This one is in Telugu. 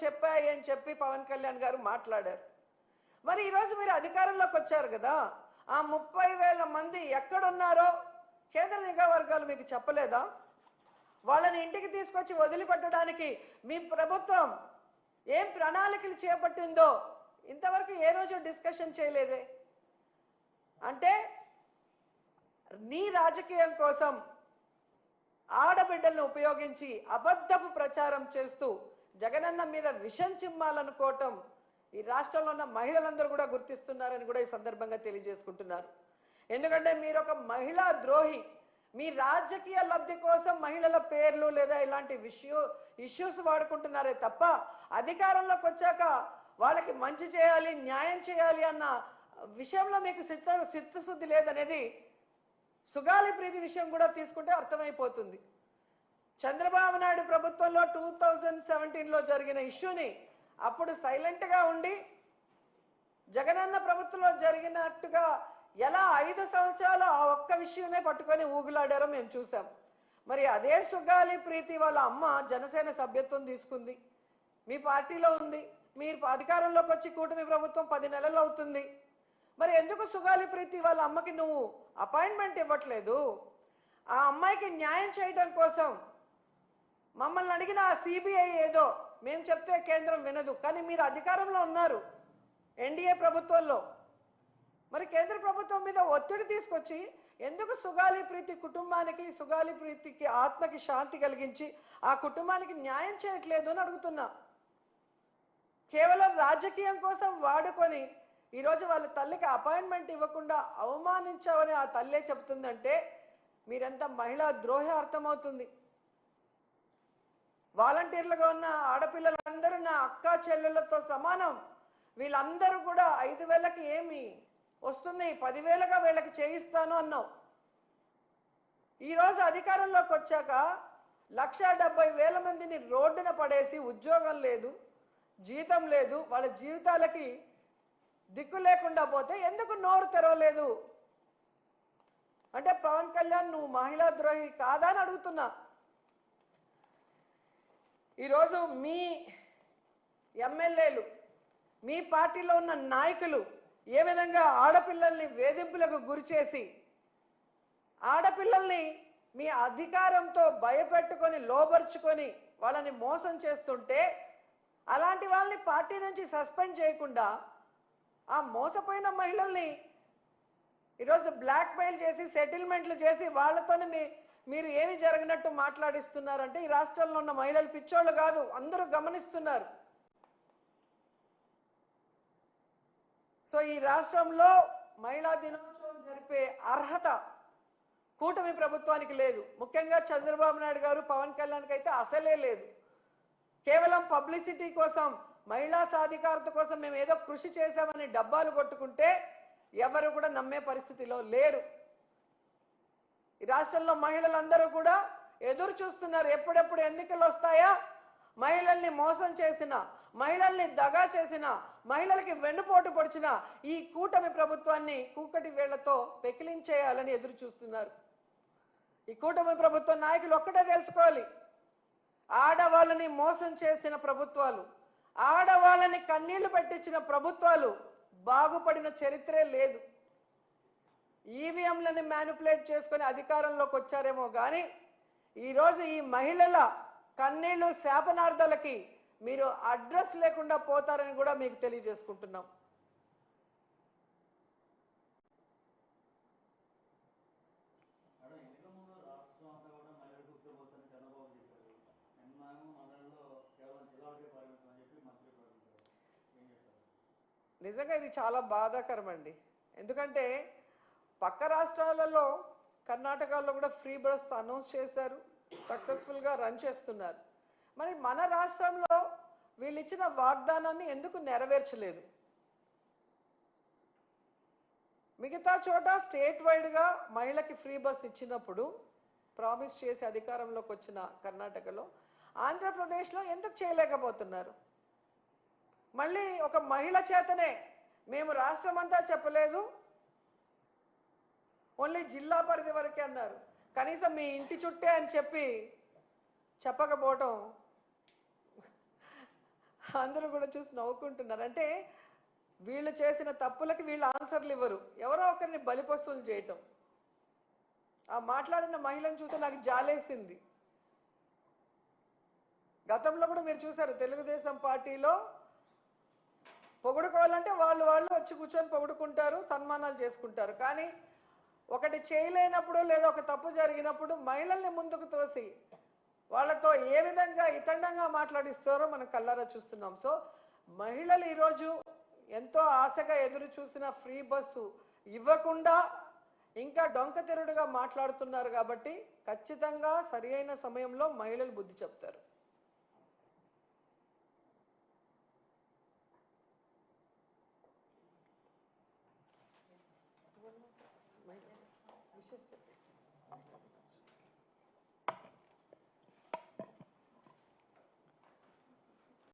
చెప్పాయి అని చెప్పి పవన్ కళ్యాణ్ గారు మాట్లాడారు. మరి ఈరోజు మీరు అధికారంలోకి వచ్చారు కదా, ఆ 30,000 మంది ఎక్కడున్నారో కేంద్ర నిఘా వర్గాలు మీకు చెప్పలేదా? వాళ్ళని ఇంటికి తీసుకొచ్చి వదిలిపెట్టడానికి మీ ప్రభుత్వం ఏం ప్రణాళికలు చేపట్టిందో ఇంతవరకు ఏ రోజు డిస్కషన్ చేయలేదే. అంటే నీ రాజకీయం కోసం ఆడబిడ్డలను ఉపయోగించి అబద్ధపు ప్రచారం చేస్తూ జగనన్న మీద విషం చిమ్మాలనుకోవటం ఈ రాష్ట్రంలో ఉన్న మహిళలందరూ కూడా గుర్తిస్తున్నారని కూడా ఈ సందర్భంగా తెలియజేసుకుంటున్నారు. ఎందుకంటే మీరు ఒక మహిళా ద్రోహి. మీ రాజకీయ లబ్ధి కోసం మహిళల పేర్లు లేదా ఇలాంటి ఇష్యూస్ వాడుకుంటున్నారే తప్ప అధికారంలోకి వచ్చాక వాళ్ళకి మంచి చేయాలి, న్యాయం చేయాలి అన్న విషయంలో మీకు చిత్తశుద్ధి లేదనేది సుగాలి ప్రీతి విషయం కూడా తీసుకుంటే అర్థమైపోతుంది. చంద్రబాబు నాయుడు ప్రభుత్వంలో 2017లో జరిగిన ఇష్యూని అప్పుడు సైలెంట్గా ఉండి జగనన్న ప్రభుత్వంలో జరిగినట్టుగా ఎలా 5 సంవత్సరాలు ఆ ఒక్క విషయమే పట్టుకొని ఊగులాడారో మేము చూసాం. మరి అదే సుగాలి ప్రీతి వాళ్ళ అమ్మ జనసేన సభ్యత్వం తీసుకుంది, మీ పార్టీలో ఉంది, మీరు అధికారంలోకి వచ్చి కూటమి ప్రభుత్వం 10 నెలలు అవుతుంది. మరి ఎందుకు సుగాలి ప్రీతి వాళ్ళ అమ్మకి నువ్వు అపాయింట్మెంట్ ఇవ్వట్లేదు? ఆ అమ్మాయికి న్యాయం చేయడం కోసం మమ్మల్ని అడిగిన ఆ సిబిఐ ఏదో మేము చెప్తే కేంద్రం వినదు, కానీ మీరు అధికారంలో ఉన్నారు ఎన్డీఏ ప్రభుత్వంలో. మరి కేంద్ర ప్రభుత్వం మీద ఒత్తిడి తీసుకొచ్చి ఎందుకు సుగాలి ప్రీతి కుటుంబానికి, సుగాలి ప్రీతికి ఆత్మకి శాంతి కలిగించి ఆ కుటుంబానికి న్యాయం చేయట్లేదు అని అడుగుతున్నా. కేవలం రాజకీయం కోసం వాడుకొని ఈరోజు వాళ్ళ తల్లికి అపాయింట్మెంట్ ఇవ్వకుండా అవమానించావని ఆ తల్లే చెప్తుందంటే మీరెంత మహిళా ద్రోహి అర్థమవుతుంది. వాలంటీర్లుగా ఉన్న ఆడపిల్లలందరూ నా అక్క చెల్లెళ్ళతో సమానం. వీళ్ళందరూ కూడా 5,000కి ఏమి వస్తుంది, 10,000గా వీళ్ళకి చేయిస్తాను అన్నావు. ఈరోజు అధికారంలోకి వచ్చాక 1,70,000 మందిని రోడ్డున పడేసి ఉద్యోగం లేదు, జీతం లేదు, వాళ్ళ జీవితాలకి దిక్కు లేకుండా పోతే ఎందుకు నోరు తెరవలేదు? అంటే పవన్ కళ్యాణ్ నువ్వు మహిళా ద్రోహి కాదా అని అడుగుతున్నా. ఈరోజు మీ ఎమ్మెల్యేలు, మీ పార్టీలో ఉన్న నాయకులు ఏ విధంగా ఆడపిల్లల్ని వేధింపులకు గురి చేసి ఆడపిల్లల్ని మీ అధికారంతో భయపెట్టుకొని లోబర్చుకొని వాళ్ళని మోసం చేస్తుంటే అలాంటి వాళ్ళని పార్టీ నుంచి సస్పెండ్ చేయకుండా ఆ మోసపోయిన మహిళల్ని ఈరోజు బ్లాక్మెయిల్ చేసి సెటిల్మెంట్లు చేసి వాళ్ళతోనే మీరు ఏమి జరగనట్టు మాట్లాడిస్తున్నారంటే ఈ రాష్ట్రంలో ఉన్న మహిళలు పిచ్చోళ్ళు కాదు, అందరూ గమనిస్తున్నారు. సో ఈ రాష్ట్రంలో మహిళా దినోత్సవం జరిపే అర్హత కూటమి ప్రభుత్వానికి లేదు. ముఖ్యంగా చంద్రబాబు నాయుడు గారు, పవన్ కళ్యాణ్కి అయితే అసలే లేదు. కేవలం పబ్లిసిటీ కోసం, మహిళా సాధికారత కోసం మేము ఏదో కృషి చేశామని డబ్బాలు కొట్టుకుంటే ఎవరు కూడా నమ్మే పరిస్థితిలో లేరు. ఈ రాష్ట్రంలో మహిళలందరూ కూడా ఎదురు చూస్తున్నారు, ఎప్పుడెప్పుడు ఎన్నికలు వస్తాయా, మహిళల్ని మోసం చేసిన, మహిళల్ని దగా చేసిన, మహిళలకి వెన్నుపోటు పొడిచిన ఈ కూటమి ప్రభుత్వాన్ని కూకటి వేళ్లతో పెకిలించేయాలని ఎదురు చూస్తున్నారు. ఈ కూటమి ప్రభుత్వ నాయకులు ఒక్కటే తెలుసుకోవాలి, ఆడవాళ్ళని మోసం చేసిన ప్రభుత్వాలు, ఆడవాళ్ళని కన్నీళ్లు పెట్టించిన ప్రభుత్వాలు బాగుపడిన చరిత్రే లేదు. ఈవీఎంలని మ్యానిపులేట్ చేసుకొని అధికారంలోకి వచ్చారేమో కానీ ఈరోజు ఈ మహిళల కన్నీళ్లు శాపనార్థాలకి మీరు అడ్రస్ లేకుండా పోతారని కూడా మీకు తెలియజేసుకుంటున్నాం. నిజంగా ఇది చాలా బాధాకరం అండి. ఎందుకంటే పక్క రాష్ట్రాలలో, కర్ణాటకలో కూడా ఫ్రీ బస్ అనౌన్స్ చేశారు, సక్సెస్ఫుల్గా రన్ చేస్తున్నారు. మరి మన రాష్ట్రంలో వీళ్ళు ఇచ్చిన వాగ్దానాన్ని ఎందుకు నెరవేర్చలేదు? మిగతా చోట స్టేట్ వైడ్గా మహిళకి ఫ్రీ బస్ ఇచ్చినప్పుడు ప్రామిస్ చేసి అధికారంలోకి వచ్చిన కర్ణాటకలో, ఆంధ్రప్రదేశ్లో ఎందుకు చేయలేకపోతున్నారు? మళ్ళీ ఒక మహిళ చేతనే మేము రాష్ట్రం అంతా చెప్పలేదు, ఓన్లీ జిల్లా పరిధి వరకే అన్నారు. కనీసం మీ ఇంటి చుట్టే అని చెప్పి చెప్పకపోవటం అందరూ కూడా చూసి నవ్వుకుంటున్నారు. అంటే వీళ్ళు చేసిన తప్పులకి వీళ్ళు ఆన్సర్లు ఇవ్వరు, ఎవరో ఒకరిని బలిపశువులు చేయటం. ఆ మాట్లాడిన మహిళను చూస్తే నాకు జాలేసింది. గతంలో కూడా మీరు చూసారు, తెలుగుదేశం పార్టీలో పొగుడుకోవాలంటే వాళ్ళు వచ్చి కూర్చొని పొగుడుకుంటారు, సన్మానాలు చేసుకుంటారు. కానీ ఒకటి చేయలేనప్పుడు లేదా ఒక తప్పు జరిగినప్పుడు మహిళల్ని ముందుకు తోసి వాళ్ళతో ఏ విధంగా ఇతండంగా మాట్లాడిస్తారో మనం కళ్ళారా చూస్తున్నాం. సో మహిళలు ఈరోజు ఎంతో ఆశగా ఎదురు చూసిన ఫ్రీ బస్సు ఇవ్వకుండా ఇంకా డొంక తెరుడుగా మాట్లాడుతున్నారు. కాబట్టి ఖచ్చితంగా సరి అయిన సమయంలో మహిళలు బుద్ధి చెప్తారు. విషెస్ చెప్పండి.